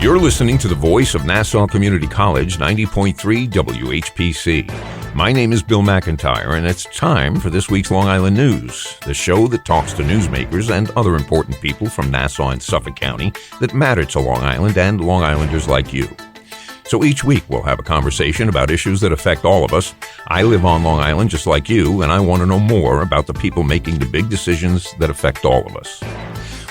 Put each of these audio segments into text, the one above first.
You're listening to the voice of Nassau Community College, 90.3 WHPC. My name is Bill McIntyre, and it's time for this week's Long Island News, the show that talks to newsmakers and other important people from Nassau and Suffolk County that matter to Long Island and Long Islanders like you. So each week we'll have a conversation about issues that affect all of us. I live on Long Island just like you, and I want to know more about the people making the big decisions that affect all of us.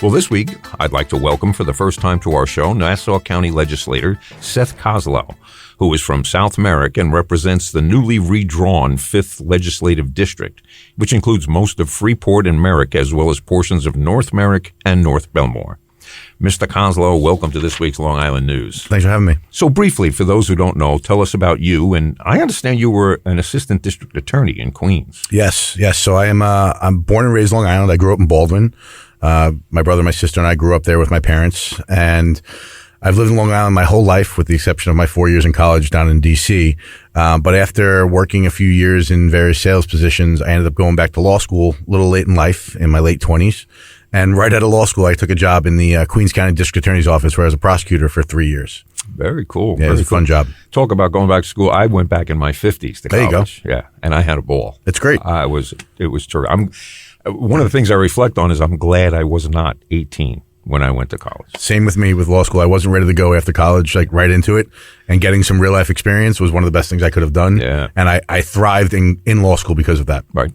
Well, this week, I'd like to welcome for the first time to our show Nassau County Legislator Seth Koslow, who is from South Merrick and represents the newly redrawn 5th Legislative District, which includes most of Freeport and Merrick as well as portions of North Merrick and North Bellmore. Mr. Koslow, welcome to this week's Long Island News. Thanks for having me. So briefly, for those who don't know, tell us about you. And I understand you were an assistant district attorney in Queens. Yes. So I'm born and raised Long Island. I grew up in Baldwin. My brother, my sister, and I grew up there with my parents. And I've lived in Long Island my whole life, with the exception of my 4 years in college down in D.C. But after working a few years in various sales positions, I ended up going back to law school a little late in life, in my late 20s. And right out of law school, I took a job in the Queens County District Attorney's Office, where I was a prosecutor for 3 years. Very cool. Yeah, it was a fun job. Talk about going back to school. I went back in my 50s to college. There you go. Yeah, and I had a ball. It's great. It was terrific. One of the things I reflect on is I'm glad I was not 18 when I went to college. Same with me with law school. I wasn't ready to go after college, like right into it. And getting some real life experience was one of the best things I could have done. Yeah. And I thrived in law school because of that. Right.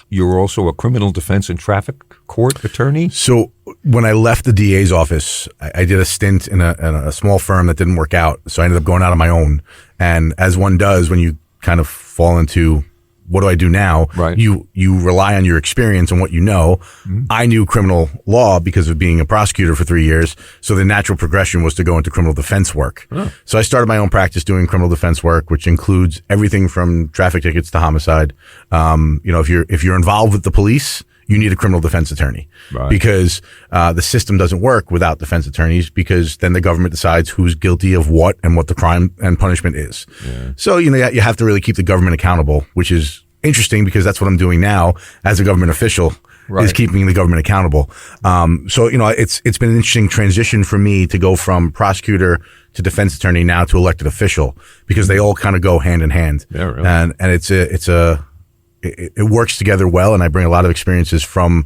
You were also a criminal defense and traffic court attorney? So when I left the DA's office, I did a stint in a small firm that didn't work out. So I ended up going out on my own. And as one does when you kind of fall into what do I do now? Right. You rely on your experience and what you know. Mm-hmm. I knew criminal law because of being a prosecutor for 3 years. So the natural progression was to go into criminal defense work. Oh. So I started my own practice doing criminal defense work, which includes everything from traffic tickets to homicide. If you're involved with the police, you need a criminal defense attorney. Right. Because the system doesn't work without defense attorneys, because then the government decides who's guilty of what and what the crime and punishment is. Yeah. So, you have to really keep the government accountable, which is interesting because that's what I'm doing now as a government official, right, is keeping the government accountable. It's been an interesting transition for me to go from prosecutor to defense attorney now to elected official, because they all kind of go hand in hand. Yeah, really. And it works together well, and I bring a lot of experiences from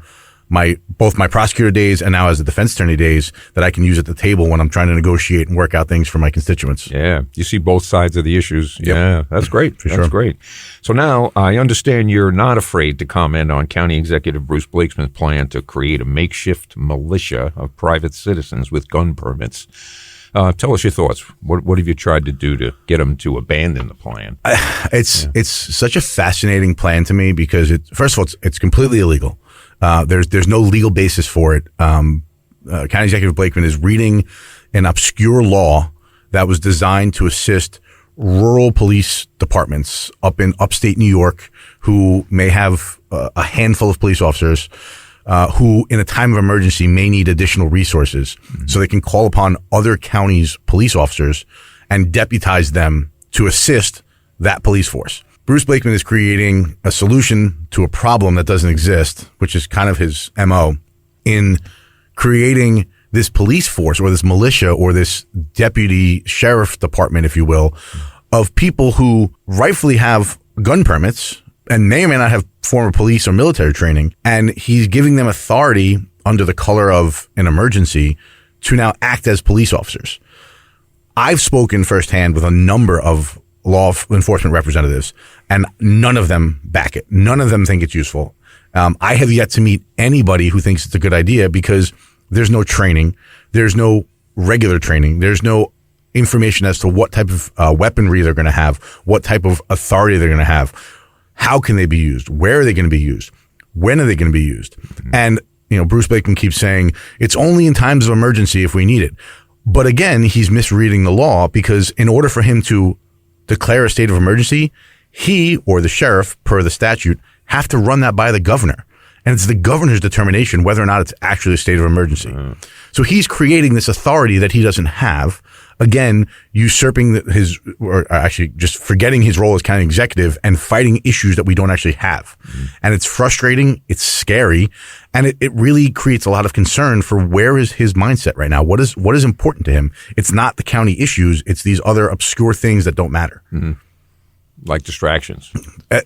both my prosecutor days and now as the defense attorney days that I can use at the table when I'm trying to negotiate and work out things for my constituents. Yeah, you see both sides of the issues. Yep. Yeah, that's great. That's great. So now I understand you're not afraid to comment on County Executive Bruce Blakeman's plan to create a makeshift militia of private citizens with gun permits. Tell us your thoughts. What have you tried to do to get them to abandon the plan? It's such a fascinating plan to me because first of all, it's completely illegal. There's no legal basis for it. County Executive Blakeman is reading an obscure law that was designed to assist rural police departments up in upstate New York who may have a handful of police officers who in a time of emergency may need additional resources. Mm-hmm. So they can call upon other counties' police officers and deputize them to assist that police force. Bruce Blakeman is creating a solution to a problem that doesn't exist, which is kind of his MO, in creating this police force or this militia or this deputy sheriff department, if you will, of people who rightfully have gun permits and may or may not have former police or military training. And he's giving them authority under the color of an emergency to now act as police officers. I've spoken firsthand with a number of law enforcement representatives, and none of them back it. None of them think it's useful. I have yet to meet anybody who thinks it's a good idea because there's no training. There's no regular training. There's no information as to what type of weaponry they're going to have, what type of authority they're going to have. How can they be used? Where are they going to be used? When are they going to be used? Mm-hmm. And, Bruce Blakeman keeps saying it's only in times of emergency if we need it. But again, he's misreading the law, because in order for him to declare a state of emergency, he or the sheriff, per the statute, have to run that by the governor. And it's the governor's determination whether or not it's actually a state of emergency. Mm-hmm. So he's creating this authority that he doesn't have. again, usurping or actually just forgetting his role as county executive and fighting issues that we don't actually have. And it's frustrating. It's scary. And it really creates a lot of concern for where is his mindset right now? What is important to him? It's not the county issues. It's these other obscure things that don't matter. Like distractions.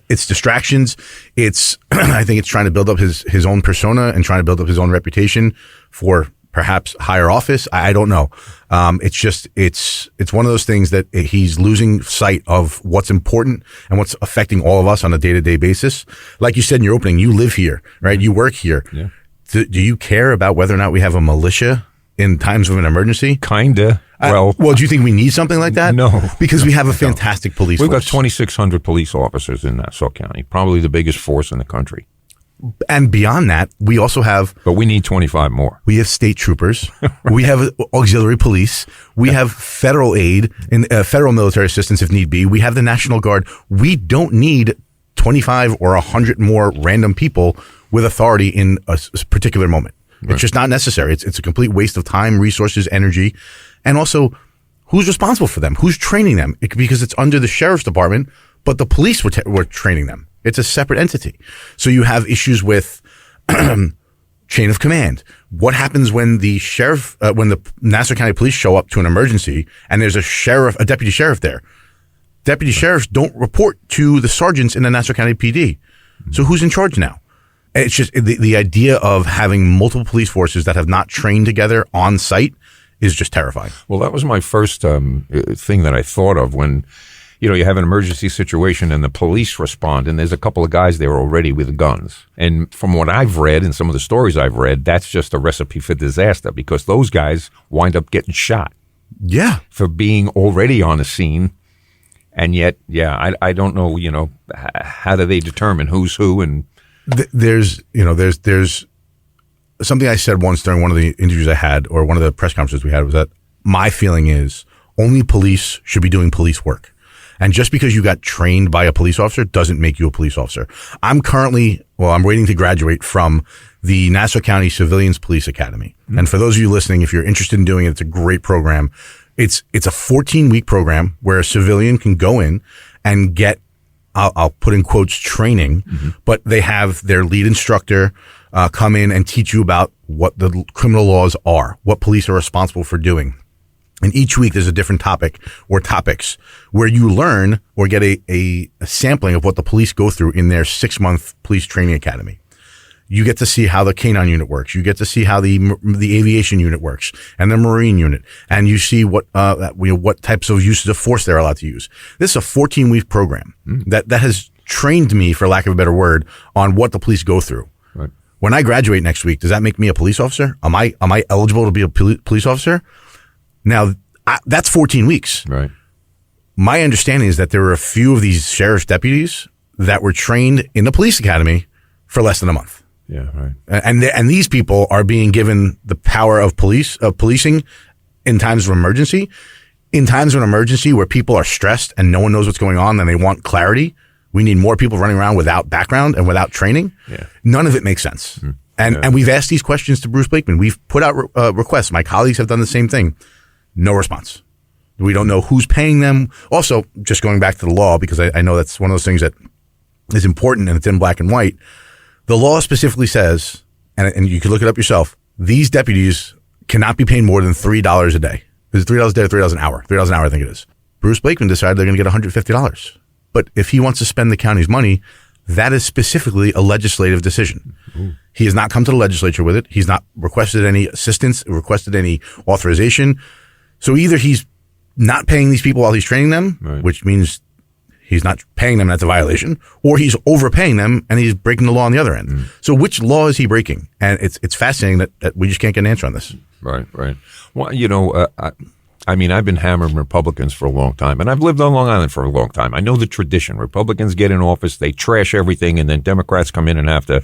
It's distractions. It's, I think it's trying to build up his own persona and trying to build up his own reputation for perhaps higher office. I don't know. It's just, it's one of those things that he's losing sight of what's important and what's affecting all of us on a day-to-day basis. Like you said in your opening, you live here, right? You work here. Yeah. Do you care about whether or not we have a militia in times of an emergency? Kinda. Well, do you think we need something like that? No. Because we have a fantastic police We've force. got 2,600 police officers in Nassau County, probably the biggest force in the country. And beyond that, we also have... But we need 25 more. We have state troopers. Right. We have auxiliary police. We have federal aid and federal military assistance if need be. We have the National Guard. We don't need 25 or 100 more random people with authority in a particular moment. Right. It's just not necessary. It's a complete waste of time, resources, energy. And also, who's responsible for them? Who's training them? Because it's under the sheriff's department, but the police were training them. It's a separate entity. So you have issues with chain of command. What happens when the sheriff, when the Nassau County Police show up to an emergency and there's a deputy sheriff there? Deputy sheriffs don't report to the sergeants in the Nassau County PD. So who's in charge now? It's just the idea of having multiple police forces that have not trained together on site is just terrifying. Well, that was my first thing that I thought of when, you have an emergency situation and the police respond, and there's a couple of guys there already with guns. And from what I've read and some of the stories I've read, that's just a recipe for disaster because those guys wind up getting shot. Yeah. For being already on a scene. And yet, I don't know, how do they determine who's who? And there's something I said once during one of the interviews I had, or one of the press conferences we had, was that my feeling is only police should be doing police work. And just because you got trained by a police officer doesn't make you a police officer. I'm waiting to graduate from the Nassau County Civilians Police Academy. Mm-hmm. And for those of you listening, if you're interested in doing it, it's a great program. It's a 14-week program where a civilian can go in and get, I'll put in quotes, training, but they have their lead instructor come in and teach you about what the criminal laws are, what police are responsible for doing. And each week there's a different topic or topics where you learn or get a sampling of what the police go through in their 6-month police training academy. You get to see how the canine unit works. You get to see how the aviation unit works and the marine unit. And you see what types of uses of force they're allowed to use. This is a 14-week program that has trained me, for lack of a better word, on what the police go through. Right. When I graduate next week, does that make me a police officer? Am I eligible to be a police officer? Now, that's 14 weeks. Right. My understanding is that there were a few of these sheriff's deputies that were trained in the police academy for less than a month. Yeah, right. And these people are being given the power of policing in times of emergency. In times of an emergency where people are stressed and no one knows what's going on and they want clarity, we need more people running around without background and without training. Yeah. None of it makes sense. Mm-hmm. And we've asked these questions to Bruce Blakeman. We've put out requests. My colleagues have done the same thing. No response. We don't know who's paying them. Also, just going back to the law, because I know that's one of those things that is important and it's in black and white. The law specifically says, and you can look it up yourself, these deputies cannot be paid more than $3 a day. Is it $3 a day or $3 an hour? $3 an hour, I think it is. Bruce Blakeman decided they're going to get $150. But if he wants to spend the county's money, that is specifically a legislative decision. Ooh. He has not come to the legislature with it. He's not requested any assistance, requested any authorization. So either he's not paying these people while he's training them, right, which means he's not paying them, that's a violation, or he's overpaying them and he's breaking the law on the other end. Mm. So which law is he breaking? And it's fascinating that we just can't get an answer on this. Right, right. Well, I've been hammering Republicans for a long time, and I've lived on Long Island for a long time. I know the tradition. Republicans get in office, they trash everything, and then Democrats come in and have to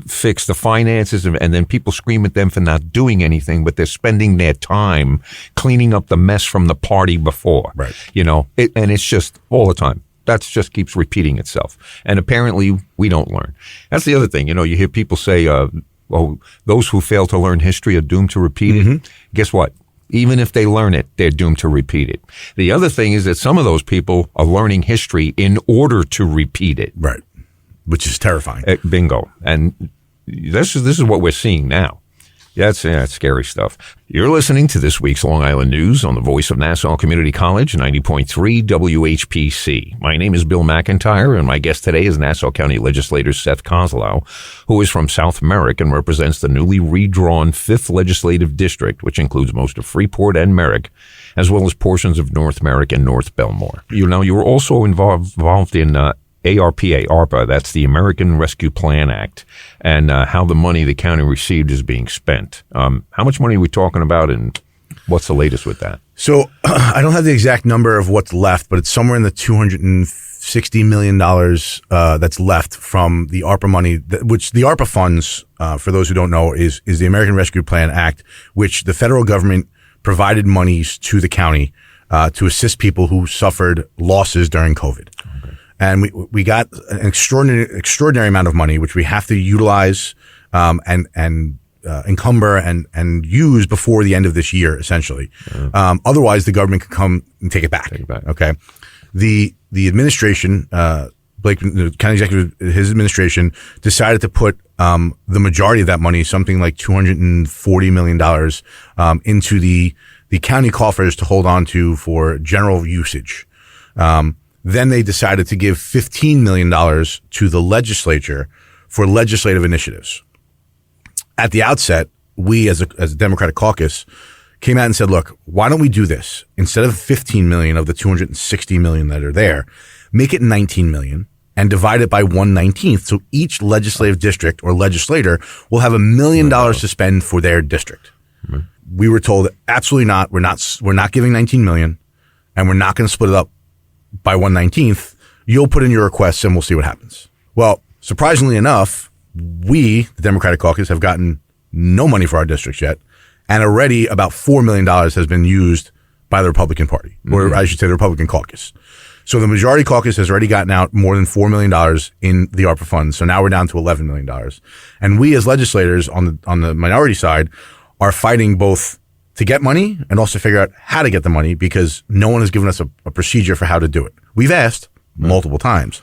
fix the finances, and then people scream at them for not doing anything, but they're spending their time cleaning up the mess from the party before. Right. And it's just all the time. That just keeps repeating itself. And apparently we don't learn. That's the other thing. You hear people say, those who fail to learn history are doomed to repeat it. Guess what? even if they learn it, they're doomed to repeat it. The other thing is that some of those people are learning history in order to repeat it. Right. Which is terrifying. Bingo. And this is what we're seeing now. That's scary stuff. You're listening to this week's Long Island News on the voice of Nassau Community College, 90.3 WHPC. My name is Bill McIntyre, and my guest today is Nassau County Legislator Seth Koslow, who is from South Merrick and represents the newly redrawn 5th Legislative District, which includes most of Freeport and Merrick, as well as portions of North Merrick and North Bellmore. You were also involved in ARPA, that's the American Rescue Plan Act, and how the money the county received is being spent. How much money are we talking about, and what's the latest with that? So I don't have the exact number of what's left, but it's somewhere in the $260 million that's left from the ARPA money, which the ARPA funds, for those who don't know, is the American Rescue Plan Act, which the federal government provided monies to the county to assist people who suffered losses during COVID. And we got an extraordinary amount of money, which we have to utilize, and encumber and use before the end of this year, essentially. Otherwise, the government could come and take it back. Okay. The administration, Blakeman, the county executive, his administration decided to put, the majority of that money, something like $240 million, into the county coffers to hold on to for general usage. Then they decided to give $15 million to the legislature for legislative initiatives. At the outset, we as a Democratic caucus came out and said, look, why don't we do this? Instead of 15 million of the 260 million that are there, make it 19 million and divide it by 1/19th. So each legislative district or legislator will have $1 million to spend for their district. Mm-hmm. We were told absolutely not. We're not giving 19 million, and we're not going to split it up by 1/19th. You'll put in your requests and we'll see what happens. Well, surprisingly enough, we, the Democratic caucus, have gotten no money for our districts yet. And already about $4 million has been used by the Republican Party, or I should say the Republican caucus. So the majority caucus has already gotten out more than $4 million in the ARPA funds. So now we're down to $11 million. And we as legislators on the minority side are fighting both to get money and also figure out how to get the money, because no one has given us a procedure for how to do it. We've asked multiple times,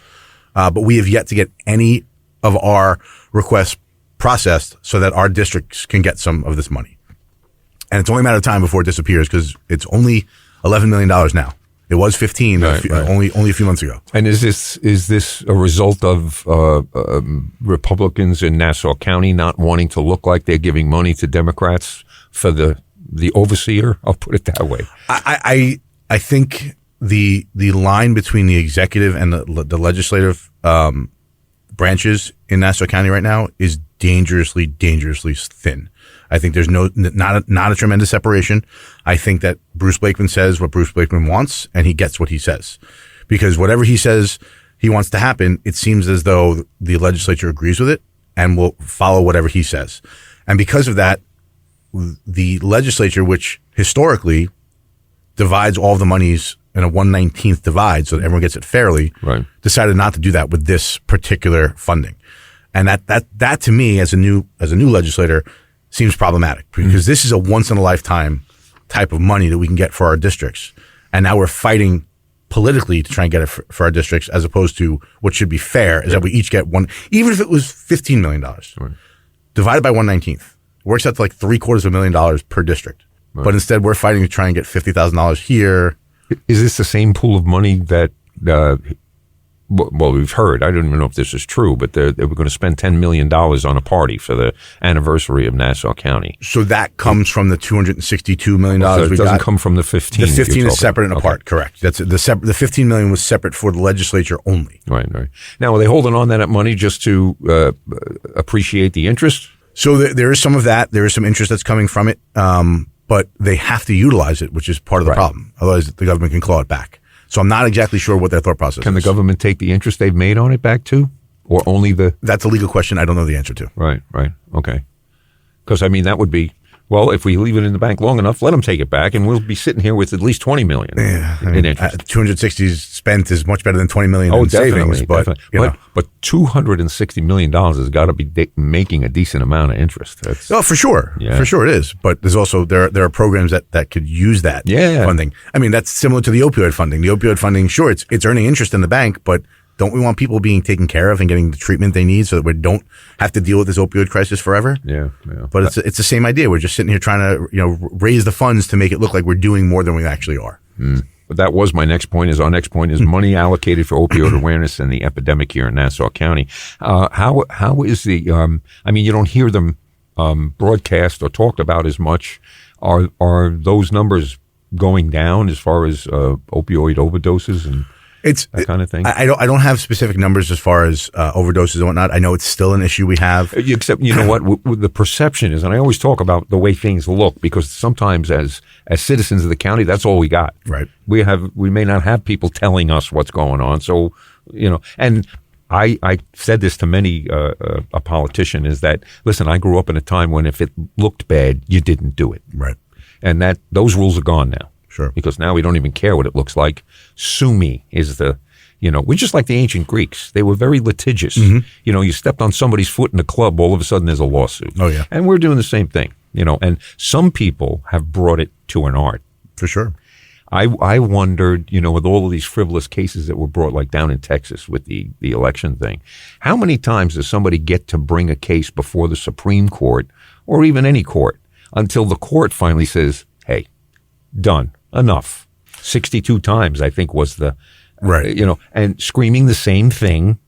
but we have yet to get any of our requests processed so that our districts can get some of this money. And it's only a matter of time before it disappears, because it's only $11 million now. It was 15 only a few months ago. And is this a result of Republicans in Nassau County not wanting to look like they're giving money to Democrats for the overseer? I'll put it that way. I think the line between the executive and the legislative branches in Nassau County right now is dangerously thin. I think there's not a tremendous separation. I think that Bruce Blakeman says what Bruce Blakeman wants, and he gets what he says, because whatever he says he wants to happen, it seems as though the legislature agrees with it and will follow whatever he says. And because of that, the legislature, which historically divides all the monies in a 1/19th divide so that everyone gets it fairly, decided not to do that with this particular funding. And that to me, as a new legislator, seems problematic, because this is a once in a lifetime type of money that we can get for our districts. And now we're fighting politically to try and get it for our districts, as opposed to what should be fair is that we each get one, even if it was $15 million divided by 1/19th. Works out to like $750,000 per district. But instead, we're fighting to try and get $50,000 here. Is this the same pool of money that, we've heard, I don't even know if this is true, but they were going to spend $10 million on a party for the anniversary of Nassau County. So that comes from the $262 million so it doesn't come from the 15. The 15 is separate and apart, correct. That's the $15 million was separate for the legislature only. Right. Now, are they holding on to that money just to appreciate the interest? So there is some of that. There is some interest that's coming from it, but they have to utilize it, which is part of the problem. Otherwise, the government can claw it back. So I'm not exactly sure what their thought process is. Can the government take the interest they've made on it back too? Or only the... That's a legal question I don't know the answer to. Right. Okay. Because, I mean, that would be Well, if we leave it in the bank long enough, let them take it back, and we'll be sitting here with at least $20 million in interest. 260 spent is much better than $20 million in savings, but $260 million has got to be making a decent amount of interest. For sure it is. But there's also there are programs that could use that funding. I mean, that's similar to the opioid funding. The opioid funding, sure, it's earning interest in the bank, but don't we want people being taken care of and getting the treatment they need so that we don't have to deal with this opioid crisis forever? Yeah. But it's the same idea. We're just sitting here trying to raise the funds to make it look like we're doing more than we actually are. But that was my next point. Our next point is money allocated for opioid awareness and the epidemic here in Nassau County. How is the? I mean, you don't hear them broadcast or talked about as much. Are those numbers going down as far as opioid overdoses and that kind of thing? I don't have specific numbers as far as overdoses and whatnot. I know it's still an issue we have. Except, you know what? The perception is, and I always talk about the way things look, because sometimes as citizens of the county, that's all we got. Right. We may not have people telling us what's going on. So, and I said this to many a politician, is that, listen, I grew up in a time when if it looked bad, you didn't do it. Right. And those rules are gone now. Sure. Because now we don't even care what it looks like. Sue me is we're just like the ancient Greeks. They were very litigious. Mm-hmm. You stepped on somebody's foot in a club, all of a sudden there's a lawsuit. Oh, yeah. And we're doing the same thing, and some people have brought it to an art. For sure. I wondered, with all of these frivolous cases that were brought, like down in Texas with the election thing, how many times does somebody get to bring a case before the Supreme Court or even any court until the court finally says, hey, done. Enough. 62 times, I think, was the, right. And screaming the same thing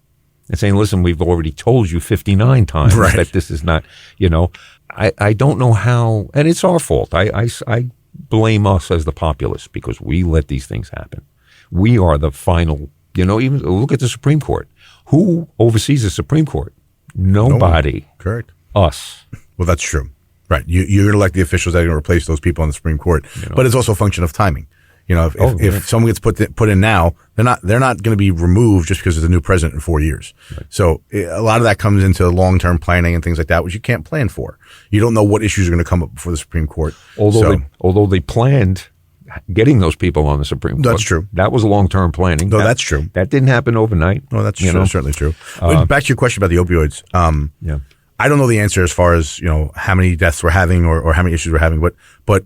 and saying, listen, we've already told you 59 times that this is not, I don't know how, and it's our fault. I blame us as the populace because we let these things happen. We are the final, even look at the Supreme Court. Who oversees the Supreme Court? Nobody. No. Correct. Us. Well, that's true. Right. You're going to elect the officials that are going to replace those people on the Supreme Court. But it's also a function of timing. If someone gets put in now, they're not going to be removed just because there's a new president in 4 years. Right. So a lot of that comes into long-term planning and things like that, which you can't plan for. You don't know what issues are going to come up before the Supreme Court. Although they planned getting those people on the Supreme Court. That's true. That was long-term planning. No, that's true. That didn't happen overnight. No, that's true. Certainly true. Back to your question about the opioids. I don't know the answer as far as, how many deaths we're having or how many issues we're having, but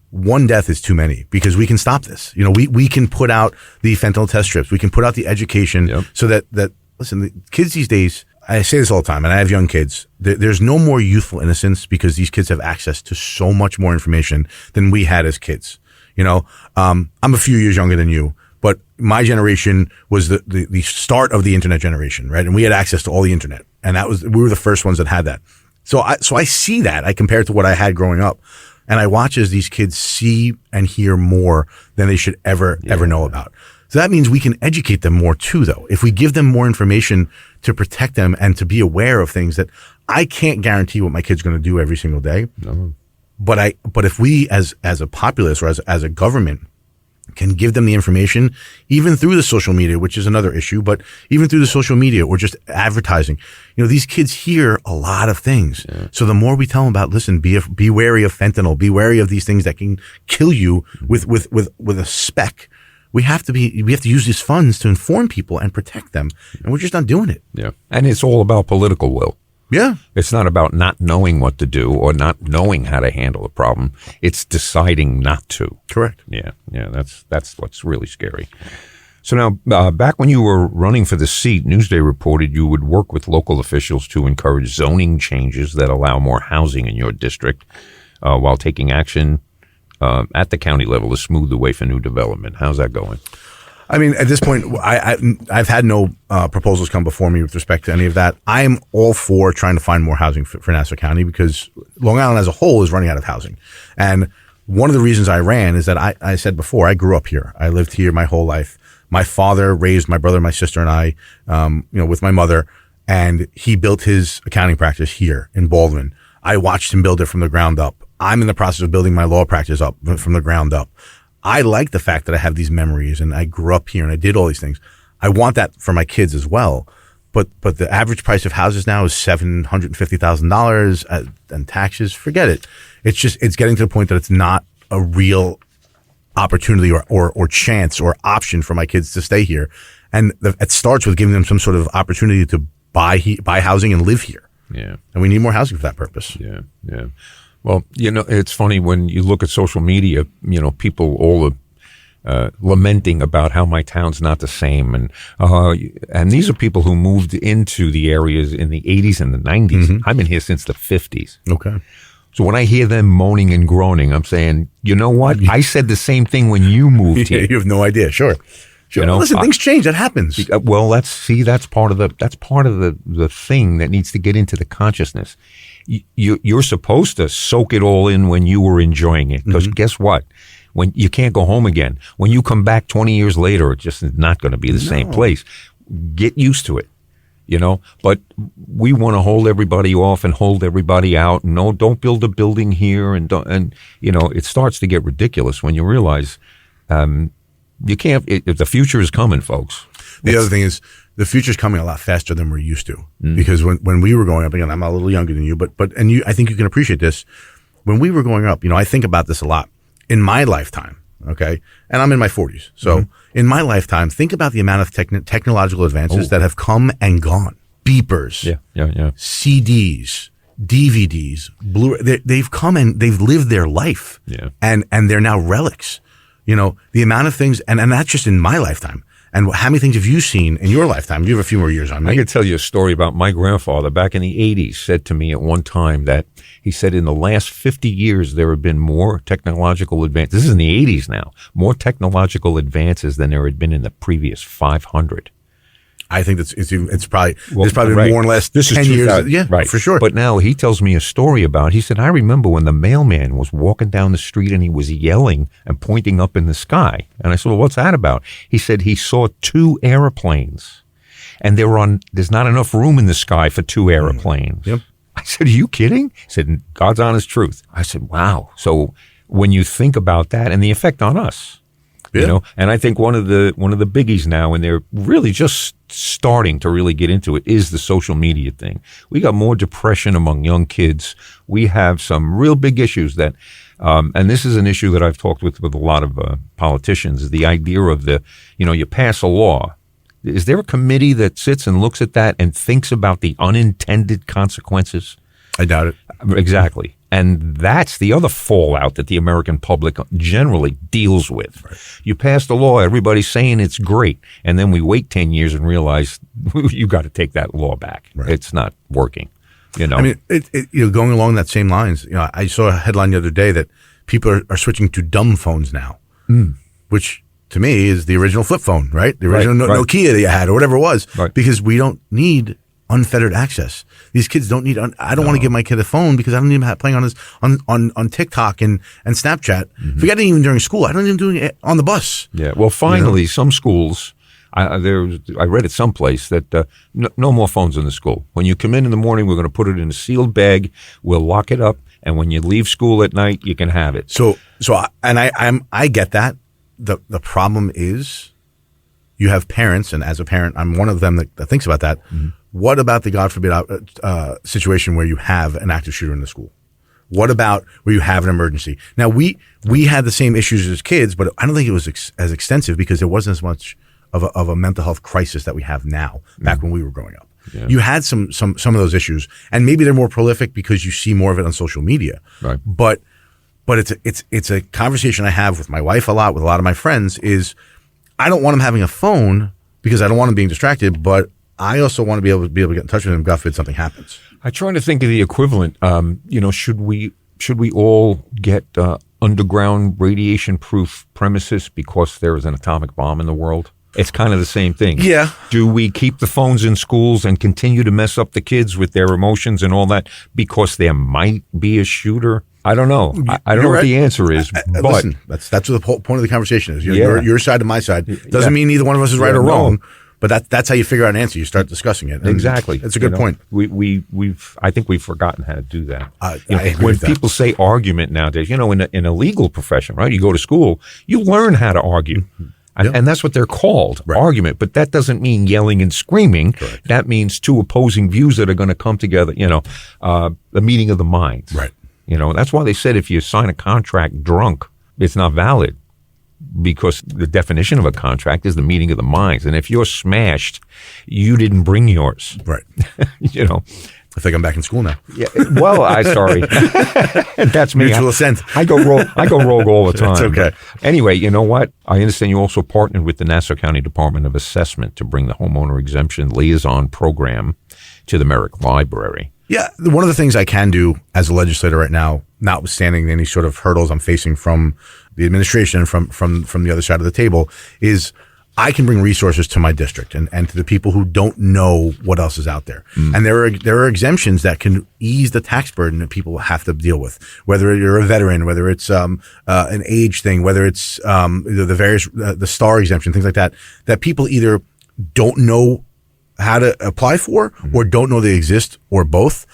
one death is too many because we can stop this. We can put out the fentanyl test strips. We can put out the education so that, listen, the kids these days, I say this all the time, and I have young kids. There's no more youthful innocence because these kids have access to so much more information than we had as kids. I'm a few years younger than you, but my generation was the start of the internet generation, right? And we had access to all the internet. And we were the first ones that had that. So I see that. I compare it to what I had growing up. And I watch as these kids see and hear more than they should ever know about. So that means we can educate them more too, though. If we give them more information to protect them and to be aware of things that I can't guarantee what my kid's going to do every single day. No. But if we as a populace or as a government can give them the information, even through the social media, which is another issue, but even through the social media or just advertising, these kids hear a lot of things. Yeah. So the more we tell them about, listen, be wary of fentanyl, be wary of these things that can kill you with a speck. We have to use these funds to inform people and protect them. And we're just not doing it. Yeah. And it's all about political will. Yeah. It's not about not knowing what to do or not knowing how to handle a problem. It's deciding not to. Correct. Yeah. That's what's really scary. So now, back when you were running for the seat, Newsday reported you would work with local officials to encourage zoning changes that allow more housing in your district while taking action at the county level to smooth the way for new development. How's that going? I mean, at this point, I've had no proposals come before me with respect to any of that. I'm all for trying to find more housing for Nassau County because Long Island as a whole is running out of housing. And one of the reasons I ran is that I said before, I grew up here. I lived here my whole life. My father raised my brother, my sister, and I, with my mother, and he built his accounting practice here in Baldwin. I watched him build it from the ground up. I'm in the process of building my law practice up from the ground up. I like the fact that I have these memories and I grew up here and I did all these things. I want that for my kids as well. but the average price of houses now is $750,000 and taxes. Forget it. It's getting to the point that it's not a real opportunity or chance or option for my kids to stay here. And it starts with giving them some sort of opportunity to buy housing and live here. Yeah. And we need more housing for that purpose. Yeah. Yeah. Well, it's funny when you look at social media, people all lamenting about how my town's not the same. And these are people who moved into the areas in the 80s and the 90s. Mm-hmm. I've been here since the 50s. Okay. So when I hear them moaning and groaning, I'm saying, you know what? I said the same thing when you moved here. You have no idea. Sure. Listen, things change. That happens. Well, that's part of the thing that needs to get into the consciousness. You're supposed to soak it all in when you were enjoying it, because guess what? When you can't go home again, when you come back 20 years later, it's just not going to be the same place. Get used to it, But we want to hold everybody off and hold everybody out. No, don't build a building here, and it starts to get ridiculous when you realize. You can't. The future is coming, folks. The other thing is the future is coming a lot faster than we're used to. Because when we were growing up, again, I'm a little younger than you, but you, I think you can appreciate this. When we were growing up, I think about this a lot. In my lifetime, okay, and I'm in my 40s, so in my lifetime, think about the amount of technological advances that have come and gone. Beepers, CDs, DVDs, Blu-ray. They've come and they've lived their life, and they're now relics. The amount of things, and that's just in my lifetime. And how many things have you seen in your lifetime? You have a few more years on me. I could tell you a story about my grandfather back in the 80s said to me at one time that he said in the last 50 years there have been more technological advances. This is in the 80s now. More technological advances than there had been in the previous 500. I think it's probably there's probably been more or less this 10 is years. Yeah, right, for sure. But now he tells me a story about. He said, I remember when the mailman was walking down the street and he was yelling and pointing up in the sky. And I said, well, what's that about? He said he saw 2 airplanes, and there's not enough room in the sky for 2 airplanes. Yep. I said, are you kidding? He said, God's honest truth. I said, wow. So when you think about that and the effect on us. Yeah. And I think one of the biggies now, and they're really just starting to really get into it, is the social media thing. We got more depression among young kids. We have some real big issues that, and this is an issue that I've talked with a lot of politicians, is the idea of you pass a law. Is there a committee that sits and looks at that and thinks about the unintended consequences? I doubt it. Exactly. And that's the other fallout that the American public generally deals with. Right. You pass the law, everybody's saying it's great, and then we wait 10 years and realize you got to take that law back. Right. It's not working. I mean, going along that same lines, I saw a headline the other day that people are switching to dumb phones now, which to me is the original flip phone, right? The original Nokia that you had or whatever it was, because we don't need unfettered access. These kids don't need. I don't want to give my kid a phone because I don't need him playing on TikTok and Snapchat. Mm-hmm. Forgetting even during school. I don't even do it on the bus. Yeah. Well, finally, some schools. I read it someplace that no more phones in the school. When you come in the morning, we're going to put it in a sealed bag. We'll lock it up, and when you leave school at night, you can have it. I get that. The problem is, you have parents, and as a parent, I'm one of them that thinks about that. Mm-hmm. What about the, God forbid, situation where you have an active shooter in the school? What about where you have an emergency? Now, we had the same issues as kids, but I don't think it was as extensive because there wasn't as much of a mental health crisis that we have now, back when we were growing up. Yeah. You had some of those issues, and maybe they're more prolific because you see more of it on social media. Right. But it's a conversation I have with my wife a lot, with a lot of my friends, is I don't want them having a phone because I don't want them being distracted, but I also want to be able to get in touch with them, God forbid something happens. I'm trying to think of the equivalent. Should we all get underground radiation-proof premises because there is an atomic bomb in the world? It's kind of the same thing. Yeah. Do we keep the phones in schools and continue to mess up the kids with their emotions and all that because there might be a shooter? I don't know. I don't know what the answer is. But listen, that's what the whole point of the conversation is. Your side and my side. Doesn't mean either one of us is right or wrong. But that's how you figure out an answer. You start discussing it. Exactly. That's a good point. I think we've forgotten how to do that. When people say argument nowadays, in a legal profession, right? You go to school, you learn how to argue. And that's what they're called, argument. But that doesn't mean yelling and screaming. Correct. That means two opposing views that are going to come together, the meeting of the minds. Right. That's why they said if you sign a contract drunk, it's not valid, because the definition of a contract is the meeting of the minds. And if you're smashed, you didn't bring yours. Right. I think I'm back in school now. Yeah. Well, sorry. That's me. Mutual assent. I go rogue all the time. It's okay. But anyway, you know what? I understand you also partnered with the Nassau County Department of Assessment to bring the homeowner exemption liaison program to the Merrick Library. Yeah. One of the things I can do as a legislator right now, notwithstanding any sort of hurdles I'm facing from the administration, from the other side of the table, is I can bring resources to my district and to the people who don't know what else is out there. And there are exemptions that can ease the tax burden that people have to deal with, whether you're a veteran, whether it's an age thing, whether it's the various the STAR exemption, things like that people either don't know how to apply for or don't know they exist, or both.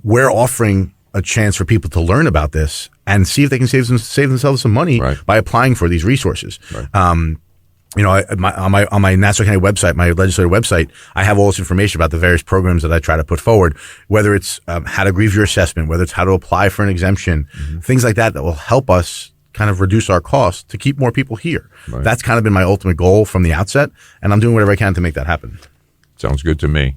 We're offering a chance for people to learn about this and see if they can save themselves some money by applying for these resources. Right. On my Nassau County website, my legislative website, I have all this information about the various programs that I try to put forward, whether it's how to grieve your assessment, whether it's how to apply for an exemption, things like that will help us kind of reduce our costs to keep more people here. Right. That's kind of been my ultimate goal from the outset, and I'm doing whatever I can to make that happen. Sounds good to me.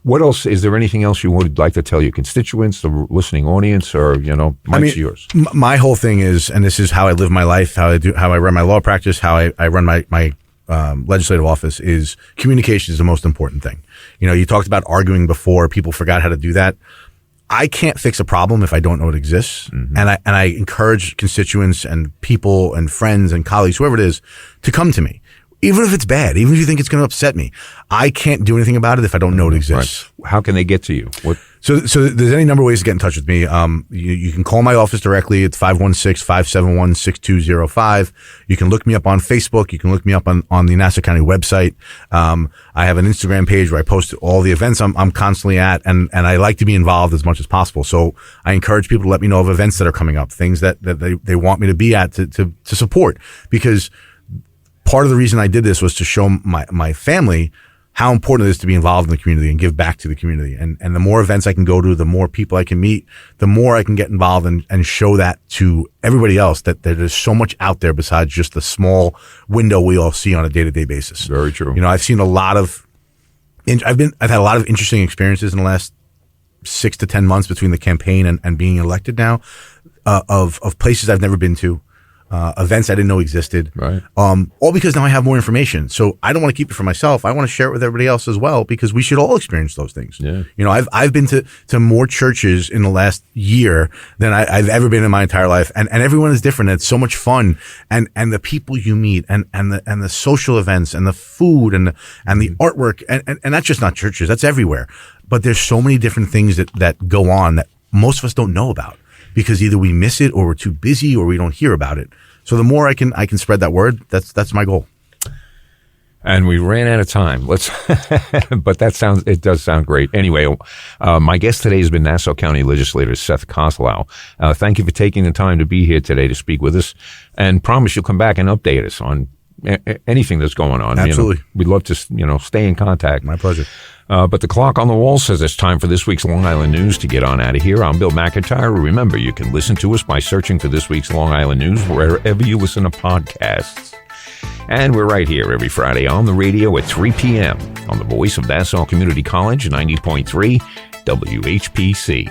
What else? Is there anything else you would like to tell your constituents, the listening audience, or, Mike's yours? My whole thing is, and this is how I live my life, how I run my law practice, how I run my legislative office, is communication is the most important thing. You talked about arguing before. People forgot how to do that. I can't fix a problem if I don't know it exists. And I encourage constituents and people and friends and colleagues, whoever it is, to come to me. Even if it's bad, even if you think it's going to upset me, I can't do anything about it if I don't know it exists. Right. How can they get to you? So there's any number of ways to get in touch with me. You can call my office directly. It's 516-571-6205. You can look me up on Facebook. You can look me up on the Nassau County website. I have an Instagram page where I post all the events I'm constantly at, and I like to be involved as much as possible. So I encourage people to let me know of events that are coming up, things that they want me to be at to support, because part of the reason I did this was to show my family how important it is to be involved in the community and give back to the community. And the more events I can go to, the more people I can meet, the more I can get involved and show that to everybody else, that there's so much out there besides just the small window we all see on a day-to-day basis. Very true. I've seen I've had a lot of interesting experiences in the last 6 to 10 months between the campaign and being elected now, of places I've never been to. Events I didn't know existed, right? All because now I have more information. So I don't want to keep it for myself. I want to share it with everybody else as well, because we should all experience those things. Yeah. I've been to more churches in the last year than I've ever been in my entire life, and everyone is different. It's so much fun, and the people you meet, and the social events, and the food, and the artwork, and that's just not churches. That's everywhere. But there's so many different things that go on that most of us don't know about, because either we miss it, or we're too busy, or we don't hear about it. So the more I can spread that word, that's my goal. And we ran out of time. But it does sound great. Anyway, my guest today has been Nassau County Legislator Seth Koslow. Thank you for taking the time to be here today to speak with us, and promise you'll come back and update us on anything that's going on. Absolutely. We'd love to, stay in contact. My pleasure. But the clock on the wall says it's time for this week's Long Island News to get on out of here. I'm Bill McIntyre. Remember, you can listen to us by searching for this week's Long Island News wherever you listen to podcasts. And we're right here every Friday on the radio at 3 p.m. on the voice of Nassau Community College, 90.3 WHPC.